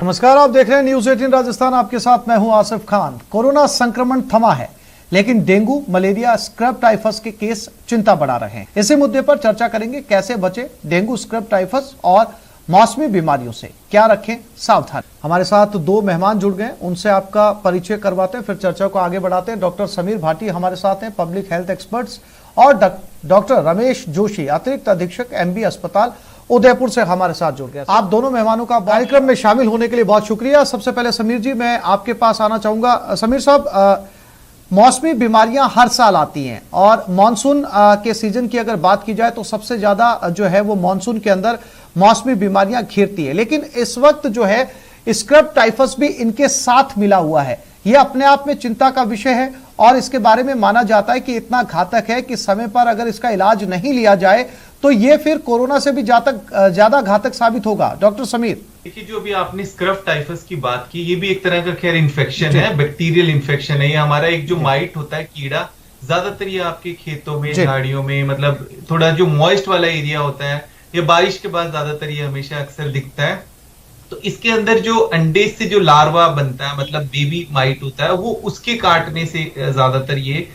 नमस्कार, आप देख रहे हैं न्यूज 18 राजस्थान। आपके साथ मैं हूं आसिफ खान। कोरोना संक्रमण थमा है, लेकिन डेंगू, मलेरिया, स्क्रब टाइफस के केस चिंता बढ़ा रहे हैं। इसी मुद्दे पर चर्चा करेंगे, कैसे बचे डेंगू, स्क्रब टाइफस और मौसमी बीमारियों से, क्या रखें सावधान। हमारे साथ दो मेहमान जुड़ गए, उनसे आपका परिचय करवाते हैं, फिर चर्चा को आगे बढ़ाते हैं। डॉक्टर समीर भाटी हमारे साथ हैं, पब्लिक हेल्थ एक्सपर्ट्स, और डॉक्टर रमेश जोशी, अतिरिक्त अधीक्षक MB अस्पताल उदयपुर से हमारे साथ जुड़ गए। आप दोनों मेहमानों का कार्यक्रम में शामिल होने के लिए बहुत शुक्रिया। सबसे पहले समीर जी, मैं आपके पास आना चाहूंगा। समीर साहब, मौसमी बीमारियां हर साल आती हैं और मानसून के सीजन की अगर बात की जाए तो सबसे ज्यादा जो है वो मानसून के अंदर मौसमी बीमारियां घेरती है, लेकिन इस वक्त जो है स्क्रब टाइफस भी इनके साथ मिला हुआ है। ये अपने आप में चिंता का विषय है और इसके बारे में माना जाता है कि इतना घातक है कि समय पर अगर इसका इलाज नहीं लिया जाए तो ये फिर कोरोना से भी ज्यादा घातक साबित होगा। डॉक्टर समीर, देखिए, जो भी आपने स्क्रब टाइफस की बात की, ये भी एक तरह का खैर इन्फेक्शन है, बैक्टीरियल इन्फेक्शन है। ये हमारा एक जो माइट होता है, कीड़ा, ज्यादातर ये आपके खेतों में, झाड़ियों में, मतलब थोड़ा जो मॉइस्ट वाला एरिया होता है, ये बारिश के बाद ज्यादातर ये हमेशा अक्सर दिखता है। तो इसके अंदर जो अंडे से जो लार्वा बनता है, मतलब बेबी माइट होता है, वो उसके काटने से ज्यादातर ये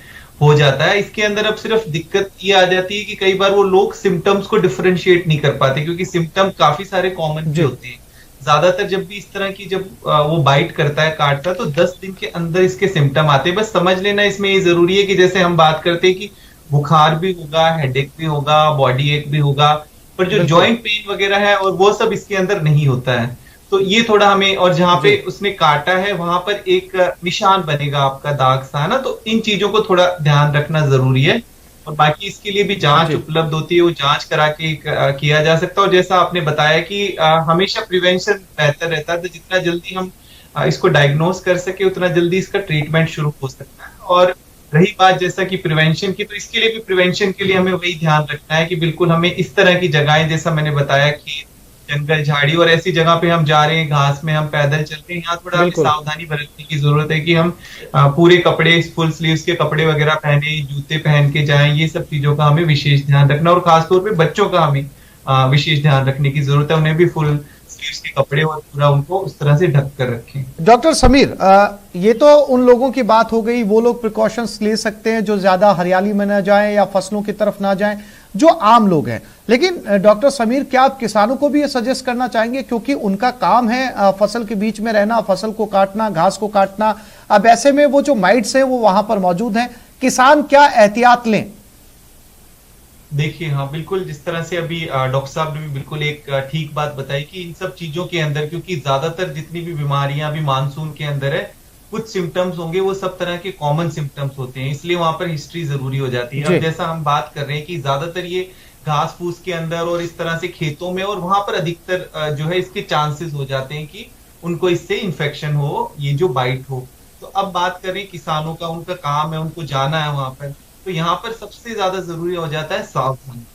हो जाता है। इसके अंदर अब सिर्फ दिक्कत ये आ जाती है कि कई बार वो लोग सिम्टम्स को डिफरेंशिएट नहीं कर पाते, क्योंकि सिम्टम काफी सारे कॉमन भी होते हैं। ज्यादातर जब भी इस तरह की जब वो बाइट करता है, काटता है, तो 10 दिन के अंदर इसके सिम्टम आते हैं। बस समझ लेना इसमें ये जरूरी है कि जैसे हम बात करते हैं कि बुखार भी होगा, हेडेक भी होगा, बॉडी एक भी होगा, पर जो जॉइंट पेन वगैरह है और वो सब इसके अंदर नहीं होता है। तो ये थोड़ा हमें, और जहां पे उसने काटा है वहां पर एक निशान बनेगा आपका, दाग सा, ना, तो इन चीजों को थोड़ा ध्यान रखना जरूरी है। और बाकी इसके लिए भी जांच उपलब्ध होती है, वो जांच करा के किया जा सकता है। और जैसा आपने बताया कि हमेशा प्रिवेंशन बेहतर रहता है, तो जितना जल्दी हम इसको डायग्नोज कर सके उतना जल्दी इसका ट्रीटमेंट शुरू हो सकता है। और रही बात जैसा कि प्रिवेंशन की, तो इसके लिए भी प्रिवेंशन के लिए हमें वही ध्यान रखना है कि बिल्कुल हमें इस तरह की जगहें, जैसा मैंने बताया, खेत, जंगल, झाड़ी और ऐसी जगह पे हम जा रहे हैं, घास में हम पैदल चल रहे हैं, यहाँ थोड़ा हमें सावधानी बरतने की जरूरत है कि हम पूरे कपड़े, फुल स्लीव्स के कपड़े वगैरह पहने, जूते पहन के जाएं। ये सब चीजों का हमें विशेष ध्यान रखना, और खासतौर पे बच्चों का हमें विशेष ध्यान रखने की जरूरत है। उन्हें भी फुल स्लीव्स के कपड़े और पूरा उनको उस तरह से ढक कर रखें। डॉक्टर समीर, ये तो उन लोगों की बात हो गई, वो लोग प्रिकॉशंस ले सकते हैं जो ज्यादा हरियाली में ना जाएं या फसलों की तरफ ना जाएं, जो आम लोग हैं। लेकिन डॉक्टर समीर, क्या आप किसानों को भी ये सजेस्ट करना चाहेंगे, क्योंकि उनका काम है फसल के बीच में रहना, फसल को काटना, घास को काटना। अब ऐसे में वो जो माइट्स हैं वो वहां पर मौजूद हैं, किसान क्या एहतियात लें? देखिए, हाँ बिल्कुल, जिस तरह से अभी डॉक्टर साहब ने भी बिल्कुल एक ठीक बात बताई कि इन सब चीजों के अंदर, क्योंकि ज्यादातर जितनी भी बीमारियां अभी मानसून के अंदर है, कुछ सिम्टम्स होंगे, वो सब तरह के कॉमन सिम्टम्स होते हैं, इसलिए वहां पर हिस्ट्री जरूरी हो जाती है। अब जैसा हम बात कर रहे हैं कि ज्यादातर ये घास फूस के अंदर और इस तरह से खेतों में, और वहां पर अधिकतर जो है इसके चांसेस हो जाते हैं कि उनको इससे इन्फेक्शन हो, ये जो बाइट हो। तो अब बात करें किसानों का, उनका काम है, उनको जाना है वहां पर, तो यहाँ पर सबसे ज्यादा जरूरी हो जाता है सावधानी।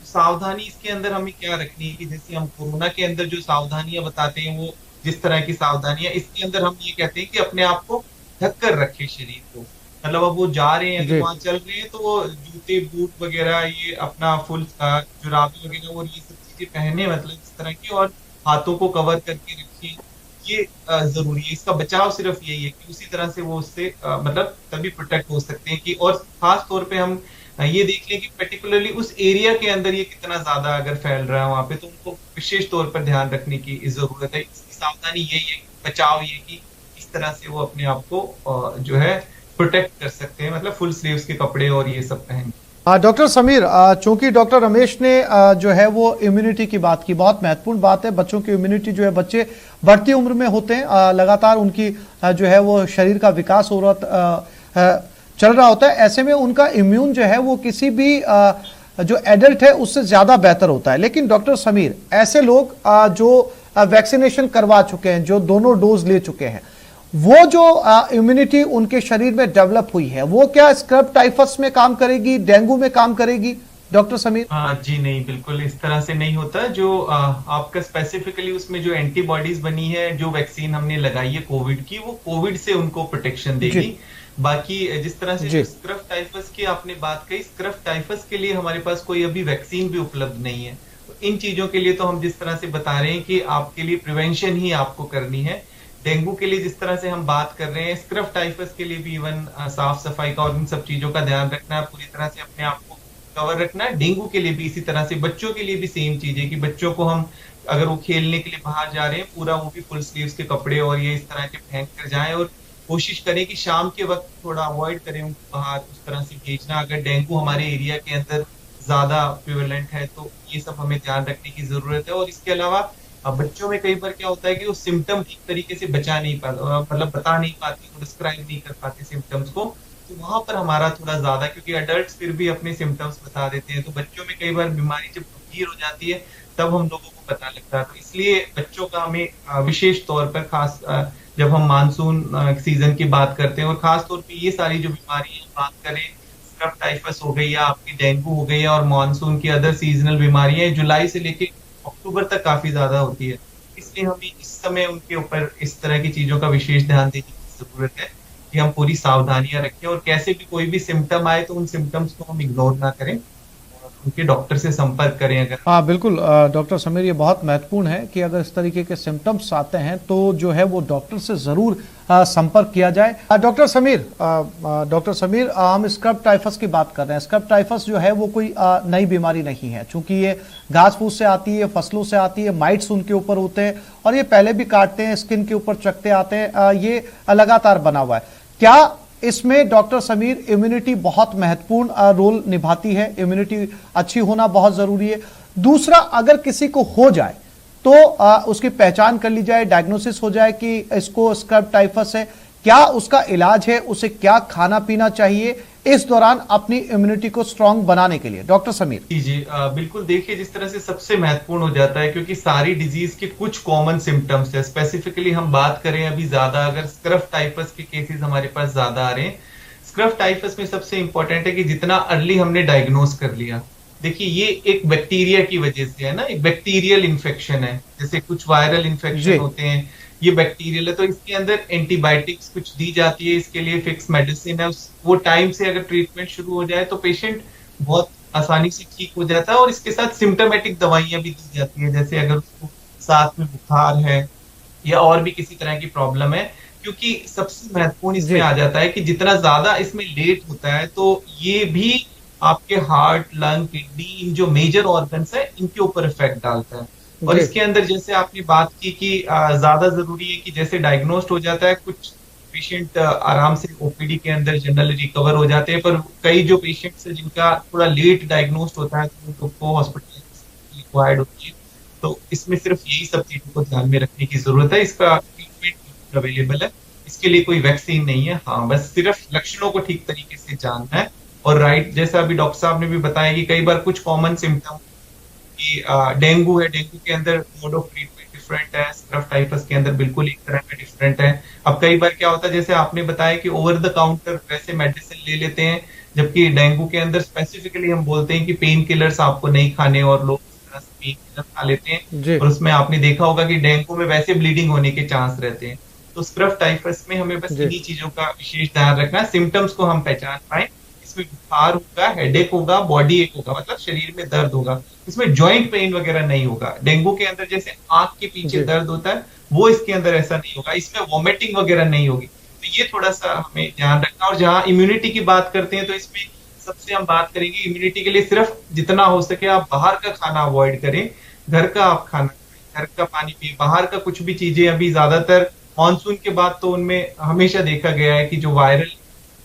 सावधानी इसके अंदर हमें क्या रखनी है कि जैसे हम कोरोना के अंदर जो सावधानियां बताते हैं, वो जिस तरह की सावधानियां, इसके अंदर हम ये कहते हैं कि अपने आप को ढक कर रखे शरीर को। मतलब अब वो जा रहे हैं, अगर वहां चल रहे हैं, तो वो जूते, बूट वगैरह, ये अपना फुल जुराबे वगैरह और ये सब चीजें पहने, मतलब इस तरह की, और हाथों को कवर करके रखें। ये जरूरी है। इसका बचाव सिर्फ यही है कि उसी तरह से वो उससे मतलब तभी प्रोटेक्ट हो सकते हैं कि, और खास तौर पे हम ये देख लें कि पर्टिकुलरली उस एरिया के अंदर ये कितना ज्यादा अगर फैल रहा है वहां पे, तो उनको विशेष तौर पर ध्यान रखने की जरूरत है। इसकी सावधानी यही है, बचाव ये कि इस तरह से वो अपने आप को जो है प्रोटेक्ट कर सकते हैं, मतलब फुल स्लीव्स के कपड़े और ये सब पहन। डॉक्टर समीर, चूंकि डॉक्टर रमेश ने जो है वो इम्यूनिटी की बात की, बहुत महत्वपूर्ण बात है। बच्चों की इम्यूनिटी जो है, बच्चे बढ़ती उम्र में होते हैं, लगातार उनकी जो है वो शरीर का विकास हो रहा चल रहा होता है। ऐसे में उनका इम्यून जो है वो किसी भी जो एडल्ट है उससे ज्यादा बेहतर होता है। लेकिन डॉक्टर समीर, ऐसे लोग जो वैक्सीनेशन करवा चुके हैं, जो दोनों डोज ले चुके हैं, वो जो इम्यूनिटी उनके शरीर में डेवलप हुई है, वो क्या स्क्रब टाइफस में काम करेगी, डेंगू में काम करेगी? डॉक्टर समीर। जी नहीं, बिल्कुल इस तरह से नहीं होता। जो आपका स्पेसिफिकली उसमें जो एंटीबॉडीज बनी है, जो वैक्सीन हमने लगाई है कोविड की, वो कोविड से उनको प्रोटेक्शन देगी। बाकी जिस तरह से स्क्रब टाइफस की आपने बात कही, स्क्रब टाइफस के लिए हमारे पास कोई अभी वैक्सीन भी उपलब्ध नहीं है। तो इन चीजों के लिए तो हम जिस तरह से बता रहे हैं कि आपके लिए प्रिवेंशन ही आपको करनी है। डेंगू के लिए जिस तरह से हम बात कर रहे हैं, स्क्रब टाइफस के लिए भी इवन साफ सफाई का और इन सब चीजों का ध्यान रखना है, पूरी तरह से अपने आप को कवर रखना है। डेंगू के लिए भी इसी तरह से, बच्चों के लिए भी सेम चीज है कि बच्चों को हम अगर वो खेलने के लिए बाहर जा रहे हैं, पूरा वो भी फुल स्लीव्स के कपड़े और ये इस तरह के पहन कर जाएं, और कोशिश करें कि शाम के वक्त थोड़ा अवॉइड करें उनको बाहर उस तरह से भेजना। अगर डेंगू हमारे एरिया के अंदर ज्यादा प्रिवेलेंट है तो ये सब हमें ध्यान रखने की जरूरत है। और इसके अलावा बच्चों में कई बार क्या होता है कि वो सिम्टम ठीक तरीके से बता नहीं पाते, डिस्क्राइब नहीं कर पाते सिम्टम्स को, तो वहां पर हमारा थोड़ा ज्यादा, क्योंकि अडल्ट फिर भी अपने सिम्टम्स बता देते हैं, तो बच्चों में कई बार बीमारी जब गंभीर हो जाती है तब हम लोगों को पता लगता है। तो इसलिए बच्चों का हमें विशेष तौर पर खास जब हम मानसून सीजन की बात करते हैं, और खास तौर पे ये सारी जो बीमारी बात करें, स्क्रब टाइफस हो गई या आपकी डेंगू हो गई और मानसून की अदर सीजनल बीमारियां जुलाई से लेके अक्टूबर तक काफी ज्यादा होती है, इसलिए हमें इस समय उनके ऊपर इस तरह की चीजों का विशेष ध्यान देने की जरूरत है कि हम पूरी सावधानियां रखें, और कैसे भी कोई भी सिम्टम आए तो उन सिम्टम्स को हम इग्नोर ना करें, उनके डॉक्टर से संपर्क करें। अगर हाँ बिल्कुल डॉक्टर समीर, ये बहुत महत्वपूर्ण है कि अगर इस तरीके के सिम्टम्स आते हैं तो जो है वो डॉक्टर से जरूर संपर्क किया जाए। डॉक्टर समीर, हम स्क्रब टाइफस की बात कर रहे हैं। स्क्रब टाइफस जो है वो कोई नई बीमारी नहीं है, चूंकि ये घास फूस से आती है, फसलों से आती है, माइट्स उनके ऊपर होते हैं और ये पहले भी काटते हैं, स्किन के ऊपर चकते आते हैं, ये लगातार बना हुआ है। क्या इसमें डॉक्टर समीर इम्यूनिटी बहुत महत्वपूर्ण रोल निभाती है? इम्यूनिटी अच्छी होना बहुत जरूरी है। दूसरा, अगर किसी को हो जाए तो उसकी पहचान कर ली जाए, डायग्नोसिस हो जाए कि इसको स्क्रब टाइफस है, क्या उसका इलाज है, उसे क्या खाना पीना चाहिए इस दौरान अपनी इम्यूनिटी को स्ट्रांग बनाने के लिए? डॉक्टर समीर जी बिल्कुल, देखिए जिस तरह से सबसे महत्वपूर्ण हो जाता है, क्योंकि सारी डिजीज के कुछ कॉमन सिम्टम्स है। स्पेसिफिकली हम बात करें अभी ज्यादा, अगर स्क्रब टाइफस के केसेस हमारे पास ज्यादा आ रहे हैं, स्क्रब टाइफस में सबसे इंपॉर्टेंट है कि जितना अर्ली हमने डायग्नोज कर लिया। देखिए ये एक बैक्टीरिया की वजह से है ना, एक बैक्टीरियल इन्फेक्शन है, जैसे कुछ वायरल इन्फेक्शन होते हैं, ये बैक्टीरियल है, तो इसके अंदर एंटीबायोटिक्स कुछ दी जाती है, इसके लिए फिक्स मेडिसिन है, वो टाइम से अगर ट्रीटमेंट शुरू हो जाए तो पेशेंट बहुत आसानी से ठीक हो जाता है। और इसके साथ सिम्टोमेटिक दवाइयां भी दी जाती है, जैसे अगर उसको साथ में बुखार है या और भी किसी तरह की प्रॉब्लम है, क्योंकि सबसे महत्वपूर्ण इसमें आ जाता है कि जितना ज्यादा इसमें लेट होता है तो ये भी आपके हार्ट, लंग, किडनी, इन जो मेजर ऑर्गन्स है इनके ऊपर इफेक्ट डालता है। और इसके अंदर जैसे आपने बात की कि ज्यादा जरूरी है कि जैसे डायग्नोस्ड हो जाता है, कुछ पेशेंट आराम से ओपीडी के अंदर जनरली रिकवर हो जाते हैं, पर कई जो पेशेंट्स है जिनका थोड़ा लेट डायग्नोस्ड होता है तो उनको हॉस्पिटल रिक्वायर्ड होती है। तो इसमें सिर्फ यही सब चीजों को ध्यान में रखने की जरूरत है। इसका ट्रीटमेंट अवेलेबल है, इसके लिए कोई वैक्सीन नहीं है। हाँ, बस सिर्फ लक्षणों को ठीक तरीके से जानना है। और राइट, जैसा अभी डॉक्टर साहब ने भी बताया कि कई बार कुछ कॉमन सिम्टम कि डेंगू है, डेंगू के अंदर मोड ऑफ ट्रीटमेंट डिफरेंट है, स्क्रब टाइफस के अंदर बिल्कुल एक तरह का डिफरेंट है। अब कई बार क्या होता है, जैसे आपने बताया कि ओवर द काउंटर वैसे मेडिसिन ले लेते हैं, जबकि डेंगू के अंदर स्पेसिफिकली हम बोलते हैं कि पेन किलर्स आपको नहीं खाने, और लोग इस तरह से पेन किलर खा लेते हैं, और उसमें आपने देखा होगा कि डेंगू में वैसे ब्लीडिंग होने के चांस रहते हैं। तो स्क्रब टाइफस में हमें बस इन्हीं चीजों का विशेष ध्यान रखना है, सिम्टम्स को हम पहचान पाए। इसमें बुखार होगा, हेडेक होगा, बॉडी एक होगा, मतलब शरीर में दर्द होगा, इसमें जॉइंट पेन वगैरह नहीं होगा। डेंगू के अंदर जैसे आंख के पीछे दर्द होता है, वो इसके अंदर ऐसा नहीं होगा, इसमें वॉमिटिंग वगैरह नहीं होगी। तो ये थोड़ा सा हमें ध्यान रखना। और जहां इम्यूनिटी की बात करते हैं तो इसमें सबसे हम बात करेंगे इम्यूनिटी के लिए, सिर्फ जितना हो सके आप बाहर का खाना अवॉइड करें, घर का आप खाना खाएं, घर का पानी पिए, बाहर का कुछ भी चीजें। अभी ज्यादातर मानसून के बाद तो उनमें हमेशा देखा गया है कि जो वायरल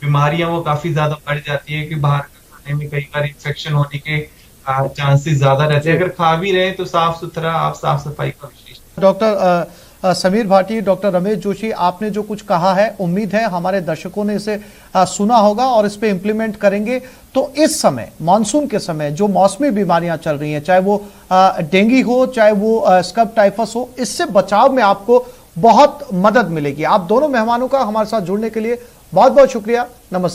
बीमारियां वो काफी ज्यादा बढ़ जाती है, कि बाहर का खाने में कई बार इन्फेक्शन होने के चांसेस ज्यादा रहते हैं। अगर खा भी रहे तो साफ सुथरा, आप साफ सफाई का विशेष। डॉक्टर समीर भाटी, डॉक्टर रमेश जोशी, आपने जो कुछ कहा है, उम्मीद है हमारे दर्शकों ने इसे सुना होगा और इस पे इम्प्लीमेंट करेंगे। तो इस समय, मानसून के समय, जो मौसमी बीमारियां चल रही हैं, चाहे वो डेंगू हो, चाहे वो स्क्रब टाइफस हो, इससे बचाव में आपको बहुत मदद मिलेगी। आप दोनों मेहमानों का हमारे साथ जुड़ने के लिए बहुत बहुत शुक्रिया। नमस्कार।